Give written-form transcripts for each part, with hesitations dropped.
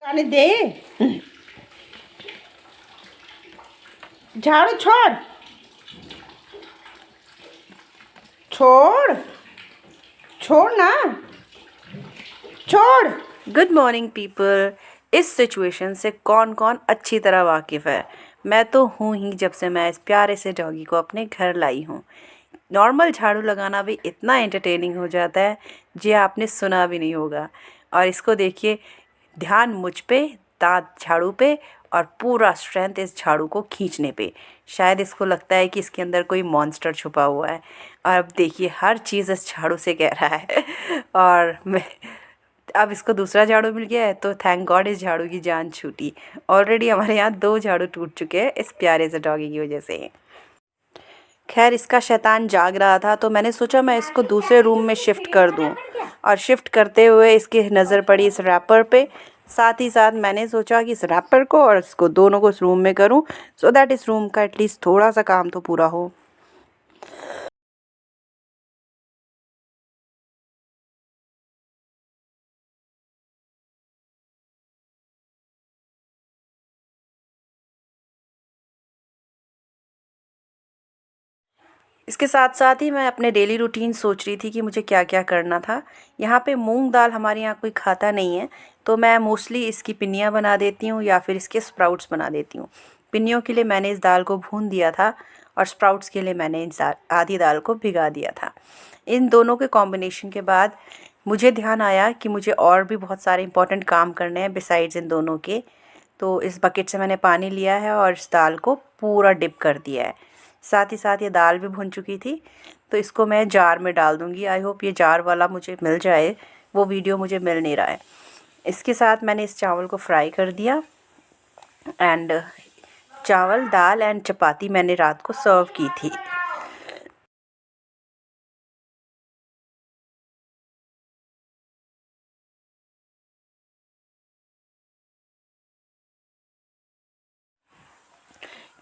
आने दे। झाड़ू छोड़ छोड़ छोड़ ना, छोड़। Good morning people. इस सिचुएशन से कौन कौन अच्छी तरह वाकिफ़ है? मैं तो हूँ ही, जब से मैं इस प्यारे से डॉगी को अपने घर लाई हूँ। नॉर्मल झाड़ू लगाना भी इतना एंटरटेनिंग हो जाता है जी, आपने सुना भी नहीं होगा। और इसको देखिए, ध्यान मुझ पे, दांत झाड़ू पे और पूरा स्ट्रेंथ इस झाड़ू को खींचने पे। शायद इसको लगता है कि इसके अंदर कोई मॉन्स्टर छुपा हुआ है। और अब देखिए, हर चीज़ इस झाड़ू से कह रहा है और मैं अब इसको दूसरा झाड़ू मिल गया है, तो थैंक गॉड इस झाड़ू की जान छूटी। ऑलरेडी हमारे यहाँ 2 झाड़ू टूट चुके हैं इस प्यारे से डॉगी की वजह से। खैर, इसका शैतान जाग रहा था, तो मैंने सोचा मैं इसको दूसरे रूम में शिफ्ट कर दूं। और शिफ्ट करते हुए इसकी नज़र पड़ी इस रैपर पे। साथ ही साथ मैंने सोचा कि इस रैपर को और इसको दोनों को इस रूम में करूं, सो दैट इस रूम का एटलीस्ट थोड़ा सा काम तो पूरा हो। इसके साथ साथ ही मैं अपने डेली रूटीन सोच रही थी कि मुझे क्या क्या करना था। यहाँ पे मूंग दाल हमारे यहाँ कोई खाता नहीं है, तो मैं मोस्टली इसकी पिन्नियाँ बना देती हूँ या फिर इसके स्प्राउट्स बना देती हूँ। पिन्नियों के लिए मैंने इस दाल को भून दिया था और स्प्राउट्स के लिए मैंने इस आधी दाल को भिगा दिया था। इन दोनों के कॉम्बिनेशन के बाद मुझे ध्यान आया कि मुझे और भी बहुत सारे इंपॉर्टेंट काम करने हैं बिसाइड्स इन दोनों के। तो इस बकेट से मैंने पानी लिया है और इस दाल को पूरा डिप कर दिया है। साथ ही साथ ये दाल भी भुन चुकी थी, तो इसको मैं जार में डाल दूँगी। आई होप ये जार वाला मुझे मिल जाए, वो वीडियो मुझे मिल नहीं रहा है। इसके साथ मैंने इस चावल को फ्राई कर दिया एंड चावल, दाल एंड चपाती मैंने रात को सर्व की थी।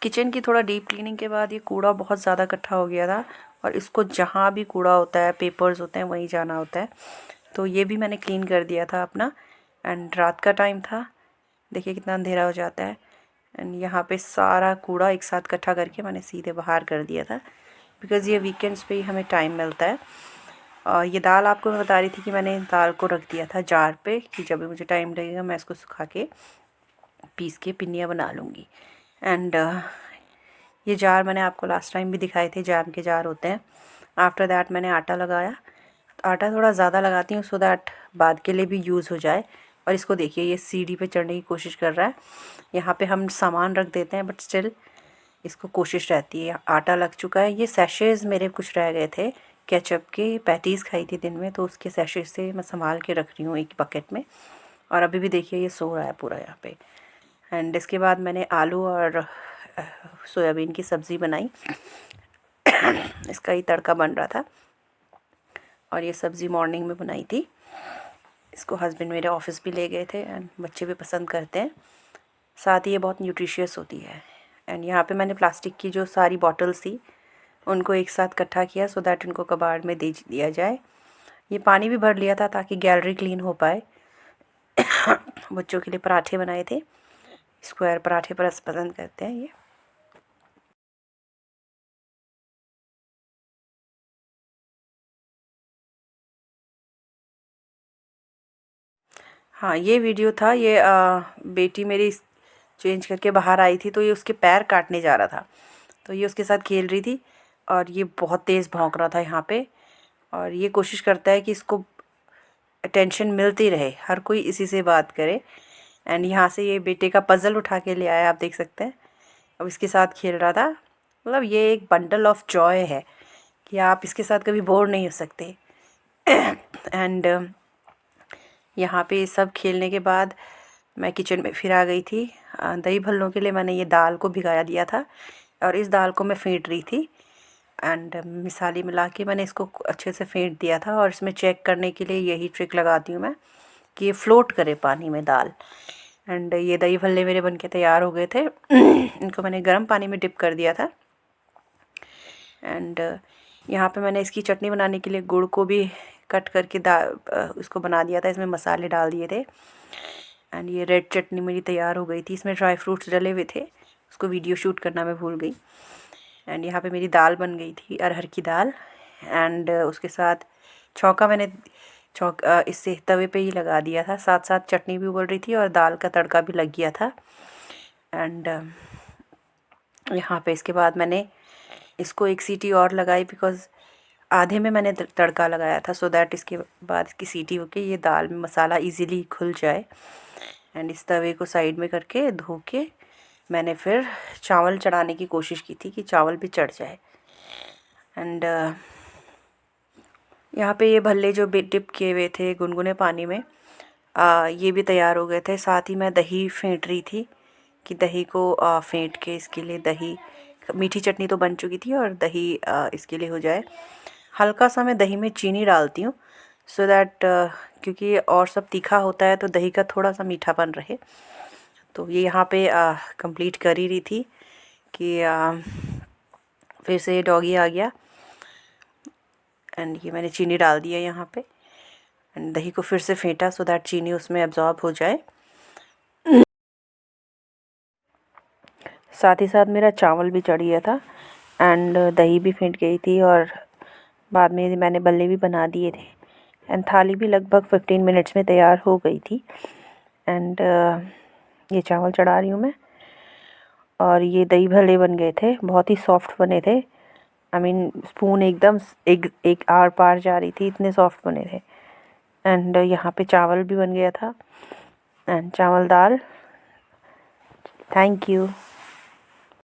किचन की थोड़ा डीप क्लीनिंग के बाद ये कूड़ा बहुत ज़्यादा इकट्ठा हो गया था और इसको जहाँ भी कूड़ा होता है, पेपर्स होते हैं, वहीं जाना होता है। तो ये भी मैंने क्लीन कर दिया था अपना। एंड रात का टाइम था, देखिए कितना अंधेरा हो जाता है। एंड यहाँ पे सारा कूड़ा एक साथ इकट्ठा करके मैंने सीधे बाहर कर दिया था, बिकॉज़ ये वीकेंड्स पे ही हमें टाइम मिलता है। और ये दाल आपको मैं बता रही थी कि मैंने दाल को रख दिया था जार पे, कि जब भी मुझे टाइम लगेगा मैं इसको सुखा के पीस के पिन्नियाँ बना लूँगी। एंड ये जार मैंने आपको लास्ट टाइम भी दिखाए थे, जैम के जार होते हैं। आफ्टर दैट मैंने आटा लगाया। आटा थोड़ा ज़्यादा लगाती हूँ सो दैट बाद के लिए भी यूज़ हो जाए। और इसको देखिए, ये सीढ़ी पे चढ़ने की कोशिश कर रहा है। यहाँ पे हम सामान रख देते हैं बट स्टिल इसको कोशिश रहती है। आटा लग चुका है। ये सैशेज़ मेरे कुछ रह गए थे, केचप के पैटीज़ खाई थी दिन में, तो उसके सैशे से मैं संभाल के रख रही हूँ एक बकेट में। और अभी भी देखिए ये सो रहा है पूरा यहाँ पे। एंड इसके बाद मैंने आलू और सोयाबीन की सब्ज़ी बनाई। इसका ही तड़का बन रहा था और ये सब्ज़ी मॉर्निंग में बनाई थी। इसको हस्बैंड मेरे ऑफिस भी ले गए थे एंड बच्चे भी पसंद करते हैं। साथ ही ये बहुत न्यूट्रिशियस होती है। एंड यहाँ पे मैंने प्लास्टिक की जो सारी बॉटल्स थी उनको एक साथ इकट्ठा किया सो दैट उनको कबाड़ में दे दिया जाए। ये पानी भी भर लिया था ताकि गैलरी क्लीन हो पाए। बच्चों के लिए पराठे बनाए थे, स्क्वायर पराठे पर पसंद करते हैं ये। हाँ, ये वीडियो था। ये बेटी मेरी चेंज करके बाहर आई थी, तो ये उसके पैर काटने जा रहा था, तो ये उसके साथ खेल रही थी और ये बहुत तेज़ भौंक रहा था यहाँ पे। और ये कोशिश करता है कि इसको अटेंशन मिलती रहे, हर कोई इसी से बात करे। एंड यहाँ से ये बेटे का पज़ल उठा के ले आया, आप देख सकते हैं। अब इसके साथ खेल रहा था। मतलब ये एक बंडल ऑफ जॉय है कि आप इसके साथ कभी बोर नहीं हो सकते। एंड यहाँ पे सब खेलने के बाद मैं किचन में फिर आ गई थी। दही भल्लों के लिए मैंने ये दाल को भिगाया दिया था और इस दाल को मैं फेंट रही थी। एंड मिसाली मिला के मैंने इसको अच्छे से फेंट दिया था। और इसमें चेक करने के लिए यही ट्रिक लगाती हूँ मैं कि ये फ़्लोट करे पानी में दाल। एंड ये दही भल्ले मेरे बनके तैयार हो गए थे। इनको मैंने गर्म पानी में डिप कर दिया था। एंड यहाँ पे मैंने इसकी चटनी बनाने के लिए गुड़ को भी कट करके उसको बना दिया था, इसमें मसाले डाल दिए थे। एंड ये रेड चटनी मेरी तैयार हो गई थी। इसमें ड्राई फ्रूट्स डले हुए थे, उसको वीडियो शूट करना मैं भूल गई। एंड यहाँ पे मेरी दाल बन गई थी, अरहर की दाल। एंड उसके साथ छौंका मैंने इससे तवे पे ही लगा दिया था, साथ साथ चटनी भी उबल रही थी और दाल का तड़का भी लग गया था। एंड यहाँ पे इसके बाद मैंने इसको एक सीटी और लगाई, बिकॉज़ आधे में मैंने तड़का लगाया था, सो दैट इसके बाद इसकी सीटी होके ये दाल में मसाला इजीली घुल जाए। एंड इस तवे को साइड में करके धो के मैंने फिर चावल चढ़ाने की कोशिश की थी कि चावल भी चढ़ जाए। एंड यहाँ पे ये भल्ले जो डिप किए हुए थे गुनगुने पानी में, ये भी तैयार हो गए थे। साथ ही मैं दही फेंट रही थी कि दही को फेंट के इसके लिए दही, मीठी चटनी तो बन चुकी थी और दही इसके लिए हो जाए। हल्का सा मैं दही में चीनी डालती हूँ, सो दैट क्योंकि और सब तीखा होता है तो दही का थोड़ा सा मीठापन रहे। तो ये यहाँ पे कंप्लीट कर ही रही थी कि फिर से डॉगी आ गया। एंड ये मैंने चीनी डाल दिया यहाँ पे, एंड दही को फिर से फेंटा सो दैट चीनी उसमें एब्जॉर्ब हो जाए। साथ ही साथ मेरा चावल भी चढ़ गया था एंड दही भी फेंट गई थी और बाद में मैंने बल्ले भी बना दिए थे। एंड थाली भी लगभग 15 मिनट्स में तैयार हो गई थी। एंड ये चावल चढ़ा रही हूँ मैं। और ये दही भल्ले बन गए थे, बहुत ही सॉफ्ट बने थे। आई मीन स्पून एकदम एक आर पार जा रही थी, इतने सॉफ्ट बने थे। एंड यहाँ पे चावल भी बन गया था, एंड चावल दाल। Thank you.